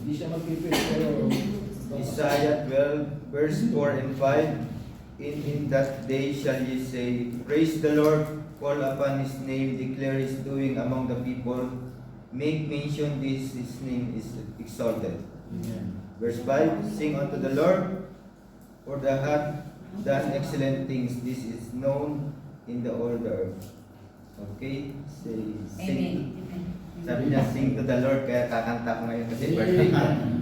Hindi siya mag-prepare pero Isaiah 12, verse 4 and 5. In that day shall ye say, Praise the Lord, call upon His name, declare His doing among the people, make mention this, His name is exalted. Amen. Verse 5, Sing unto the Lord, for the hath done excellent things, this is known in the whole earth. Okay? Say, sing. Amen. Sabi niya, sing to the Lord, kaya kakanta ko ngayon kasi birthday ko. Amen.